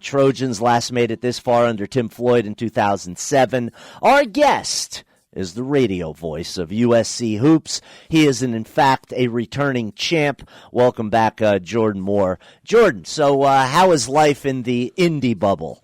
Trojans last made it this far under Tim Floyd in 2007. Our guest is the radio voice of U.S.C. Hoops. He is, in fact, a returning champ. Welcome back, Jordan Moore. Jordan, so how is life in the Indy bubble?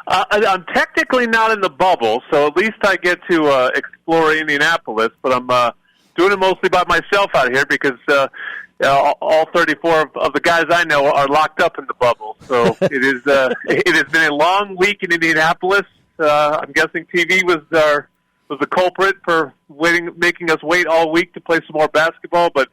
I'm technically not in the bubble, so at least I get to explore Indianapolis, but I'm doing it mostly by myself out here because all 34 of the guys I know are locked up in the bubble. So it has been a long week in Indianapolis. I'm guessing TV was the culprit for making us wait all week to play some more basketball, but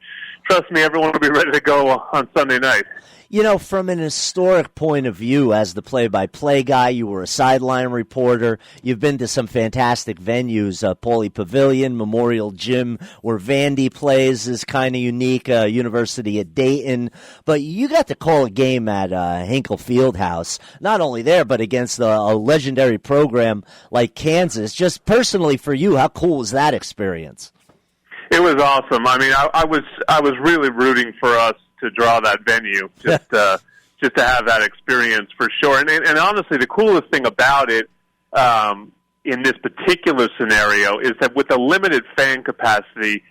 trust me, everyone will be ready to go on Sunday night. You know, from an historic point of view, as the play-by-play guy, you were a sideline reporter. You've been to some fantastic venues, Pauley Pavilion, Memorial Gym, where Vandy plays is kind of unique, University at Dayton. But you got to call a game at Hinkle Fieldhouse, not only there, but against a legendary program like Kansas. Just personally for you, how cool was that experience? It was awesome. I mean, I was really rooting for us to draw that venue, just to have that experience for sure. And honestly, the coolest thing about it in this particular scenario is that with the limited fan capacity,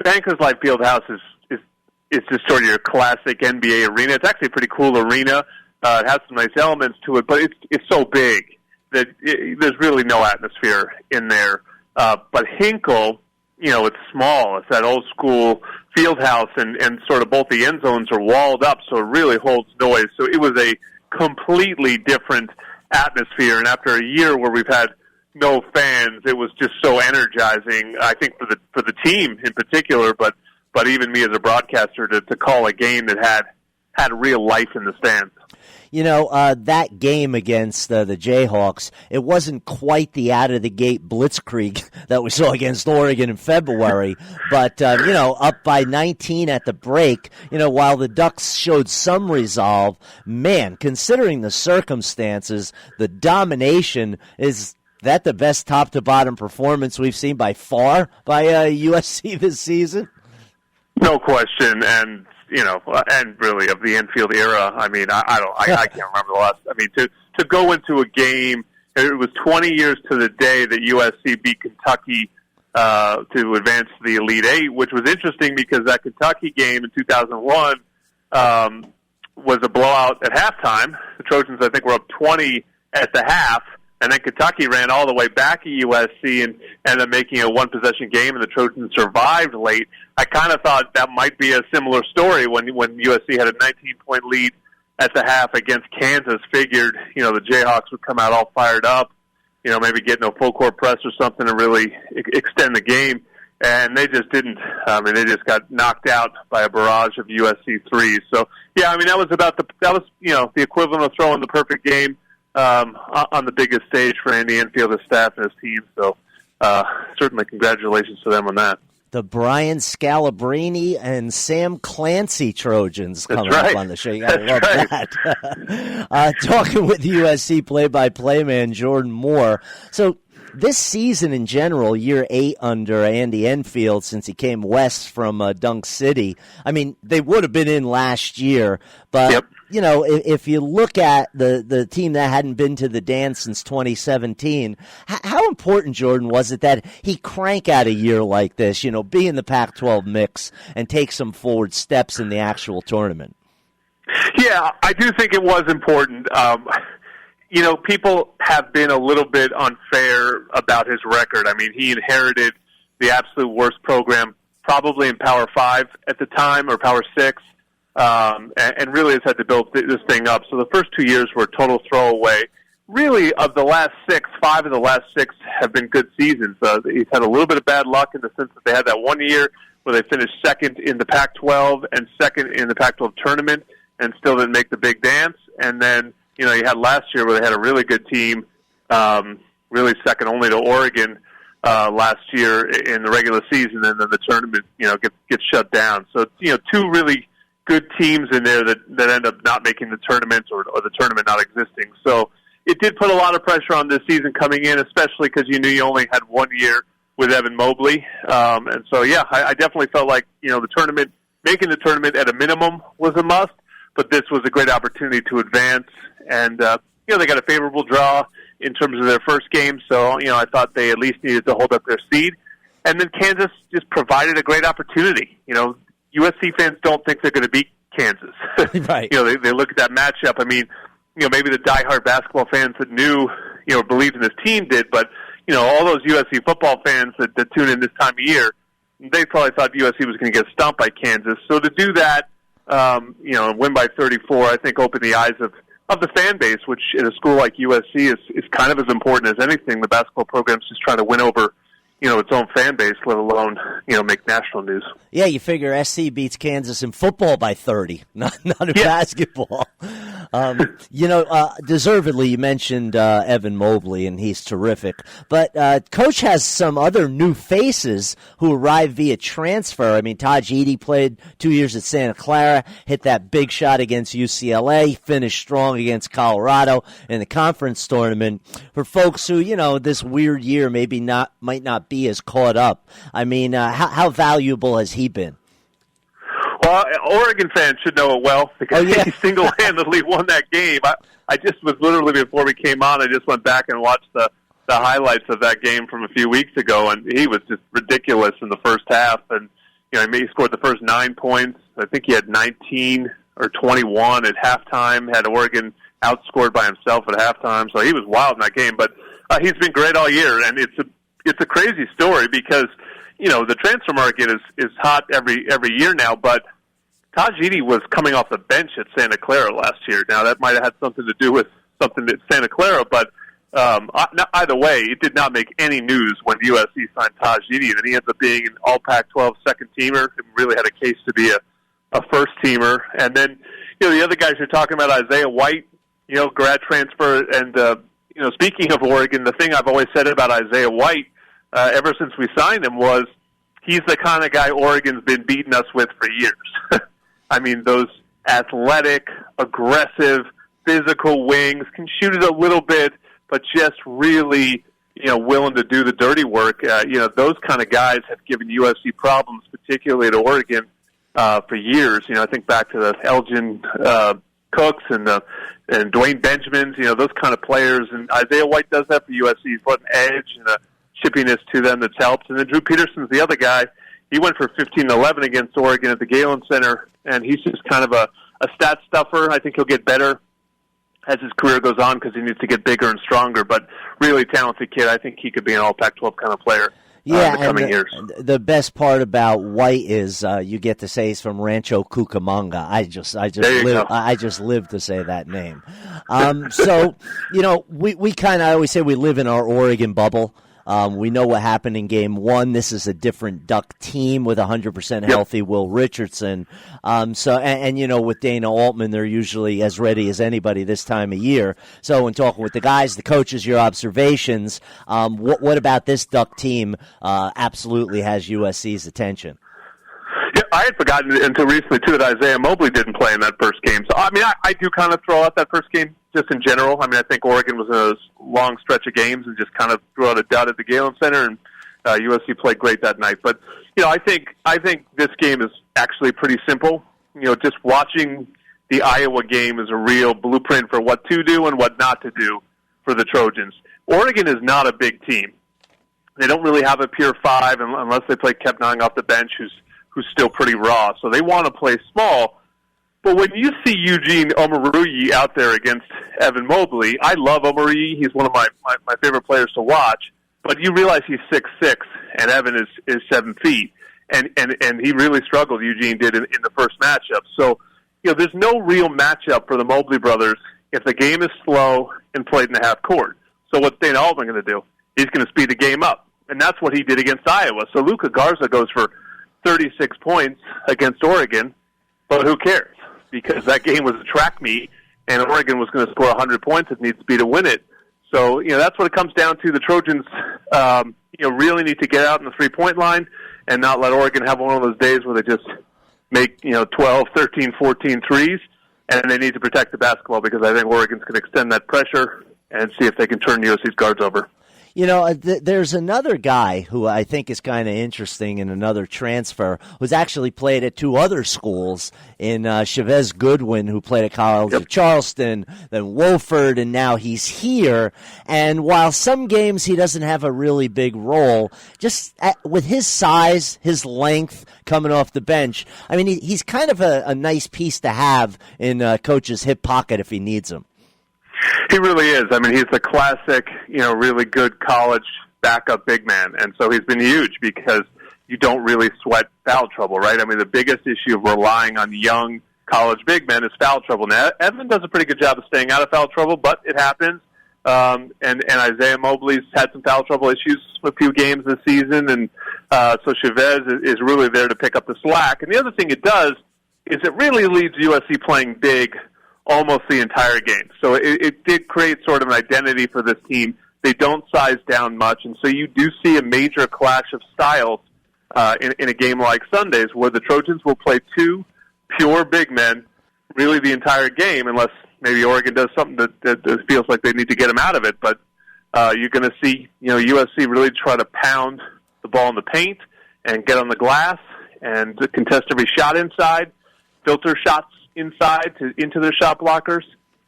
Bankers Life Fieldhouse is just sort of your classic NBA arena. It's actually a pretty cool arena. It has some nice elements to it, but it's so big that there's really no atmosphere in there. But Hinkle, you know, it's small. It's that old school field house, and sort of both the end zones are walled up, so it really holds noise. So it was a completely different atmosphere, and after a year where we've had no fans, it was just so energizing, I think, for the team in particular, but even me as a broadcaster to call a game that had real life in the stands. You know, that game against the Jayhawks, it wasn't quite the out-of-the-gate blitzkrieg that we saw against Oregon in February. But, you know, up by 19 at the break, you know, while the Ducks showed some resolve, man, considering the circumstances, the domination, is that the best top-to-bottom performance we've seen by far by U.S.C. this season? No question, and you know, and really of the infield era. I mean, I can't remember the last. I mean, to go into a game, it was 20 years to the day that USC beat Kentucky to advance to the Elite Eight, which was interesting because that Kentucky game in 2001 was a blowout at halftime. The Trojans, I think, were up 20 at the half. And then Kentucky ran all the way back at USC and ended up making a one-possession game, and the Trojans survived late. I kind of thought that might be a similar story when USC had a 19-point lead at the half against Kansas. Figured, you know, the Jayhawks would come out all fired up, you know, maybe get in a full-court press or something to really extend the game. And they just didn't. I mean, they just got knocked out by a barrage of USC threes. So, yeah, I mean, that was the equivalent of throwing the perfect game on the biggest stage for Andy Enfield's staff and his team. So certainly congratulations to them on that. The Brian Scalabrine and Sam Clancy Trojans coming up on the show. You got to love that. Talking with USC play-by-play man Jordan Moore. So this season in general, year 8 under Andy Enfield since he came west from Dunk City, I mean, they would have been in last year, but yep. You know, if you look at the team that hadn't been to the dance since 2017, how important, Jordan, was it that he crank out a year like this, you know, be in the Pac-12 mix and take some forward steps in the actual tournament? Yeah, I do think it was important. You know, people have been a little bit unfair about his record. I mean, he inherited the absolute worst program probably in Power 5 at the time, or Power 6. And really has had to build this thing up. So the first 2 years were a total throwaway. Really, of the last 6, 5 of the last 6 have been good seasons. He's had a little bit of bad luck in the sense that they had that 1 year where they finished second in the Pac-12 and second in the Pac-12 tournament and still didn't make the big dance. And then, you know, you had last year where they had a really good team, really second only to Oregon last year in the regular season, and then the tournament, you know, gets shut down. So, you know, 2 really good teams in there that end up not making the tournament or the tournament not existing. So it did put a lot of pressure on this season coming in, especially because you knew you only had 1 year with Evan Mobley. And so, yeah, I definitely felt like, you know, making the tournament at a minimum was a must. but this was a great opportunity to advance. And, they got a favorable draw in terms of their first game, so, I thought they at least needed to hold up their seed. And then Kansas just provided a great opportunity. USC fans don't think they're going to beat Kansas. Right. They look at that matchup. I mean, maybe the diehard basketball fans that knew, believed in this team did, but, all those USC football fans that tune in this time of year, they probably thought USC was going to get stomped by Kansas. So to do that, win by 34, I think opened the eyes of the fan base, which in a school like USC is kind of as important as anything. The basketball program's just trying to win over, its own fan base, let alone, make national news. Yeah, you figure SC beats Kansas in football by 30, not in basketball. Deservedly, you mentioned Evan Mobley, and he's terrific. But Coach has some other new faces who arrived via transfer. I mean, Taj Edey played 2 years at Santa Clara, hit that big shot against UCLA, finished strong against Colorado in the conference tournament. For folks who, this weird year might not be as caught up, I mean, how valuable has he been? Well, Oregon fans should know it well because he single-handedly won that game. I just was literally, before we came on, I just went back and watched the highlights of that game from a few weeks ago, and he was just ridiculous in the first half. And, he scored the first 9 points. I think he had 19 or 21 at halftime, had Oregon outscored by himself at halftime. So he was wild in that game. But he's been great all year, and it's a crazy story because, the transfer market is hot every year now, but Taj Edey was coming off the bench at Santa Clara last year. Now, that might have had something to do with something at Santa Clara, but either way, it did not make any news when USC signed Taj Edey, and he ends up being an all Pac-12 second-teamer. It really had a case to be a first-teamer. And then, the other guys you're talking about, Isaiah White, grad transfer, and, speaking of Oregon, the thing I've always said about Isaiah White ever since we signed him was he's the kind of guy Oregon's been beating us with for years. I mean, those athletic, aggressive, physical wings, can shoot it a little bit, but just really, willing to do the dirty work. Those kind of guys have given USC problems, particularly at Oregon, for years. I think back to the Elgin Cooks and Dwayne Benjamins, those kind of players. And Isaiah White does that for USC. He's brought an edge and a chippiness to them that's helped. And then Drew Peterson's the other guy. He went for 15-11 against Oregon at the Galen Center, and he's just kind of a stat stuffer. I think he'll get better as his career goes on because he needs to get bigger and stronger, but really talented kid. I think he could be an all Pac-12 kind of player in the coming years. The best part about White is you get to say he's from Rancho Cucamonga. I just live to say that name. So, we kind of, I always say we live in our Oregon bubble. We know what happened in Game 1. This is a different Duck team with 100% healthy Will Richardson. With Dana Altman, they're usually as ready as anybody this time of year. So when talking with the guys, the coaches, your observations, what about this Duck team absolutely has USC's attention? Yeah, I had forgotten until recently, too, that Isaiah Mobley didn't play in that first game. So, I do kind of throw out that first game just in general. I think Oregon was in a long stretch of games and just kind of threw out a dud at the Galen Center, and USC played great that night. But, I think this game is actually pretty simple. Just watching the Iowa game is a real blueprint for what to do and what not to do for the Trojans. Oregon is not a big team. They don't really have a pure five unless they play Kepnang off the bench, who's still pretty raw. So they want to play small. But when you see Eugene Omoruyi out there against Evan Mobley, I love Omoruyi. He's one of my favorite players to watch. But you realize he's 6'6", and Evan is 7 feet. And he really struggled, Eugene did, in the first matchup. So, there's no real matchup for the Mobley brothers if the game is slow and played in the half court. So what's Dana Altman going to do? He's going to speed the game up. And that's what he did against Iowa. So Luka Garza goes for 36 points against Oregon, but who cares? Because that game was a track meet, and Oregon was going to score 100 points. It needs to be to win it. So, that's what it comes down to. The Trojans, really need to get out in the three-point line and not let Oregon have one of those days where they just make, 12, 13, 14 threes, and they need to protect the basketball because I think Oregon's going to extend that pressure and see if they can turn USC's guards over. There's another guy who I think is kind of interesting in another transfer who's actually played at two other schools in Chavez Goodwin, who played at college at Charleston, then Wofford, and now he's here. And while some games he doesn't have a really big role, just with his size, his length coming off the bench, I mean, he's kind of a nice piece to have in coach's hip pocket if he needs him. He really is. I mean, he's a classic, really good college backup big man. And so he's been huge because you don't really sweat foul trouble, right? I mean, the biggest issue of relying on young college big men is foul trouble. Now, Evan does a pretty good job of staying out of foul trouble, but it happens. And Isaiah Mobley's had some foul trouble issues a few games this season. And so Chavez is really there to pick up the slack. And the other thing it does is it really leaves USC playing big almost the entire game. So it did create sort of an identity for this team. They don't size down much, and so you do see a major clash of styles in a game like Sunday's, where the Trojans will play two pure big men really the entire game, unless maybe Oregon does something that feels like they need to get them out of it. But you're going to see USC really try to pound the ball in the paint and get on the glass and contest every shot inside, filter shots inside into their shot blockers,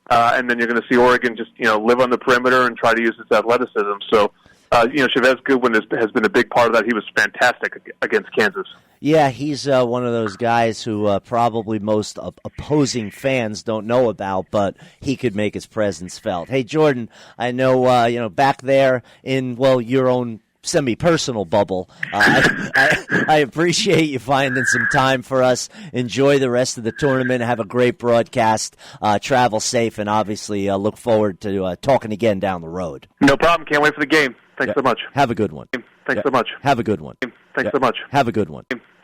and then you're going to see Oregon just live on the perimeter and try to use its athleticism. So Chavez Goodwin has been a big part of that. He was fantastic against Kansas. Yeah, he's one of those guys who probably most opposing fans don't know about, but he could make his presence felt. Hey, Jordan, I know back there in your own semi-personal bubble. I appreciate you finding some time for us. Enjoy the rest of the tournament. Have a great broadcast. Travel safe, and obviously look forward to talking again down the road. No problem. Can't wait for the game. Thanks so much. Have a good one. Thanks so much. Have a good one. Thanks so much. Have a good one.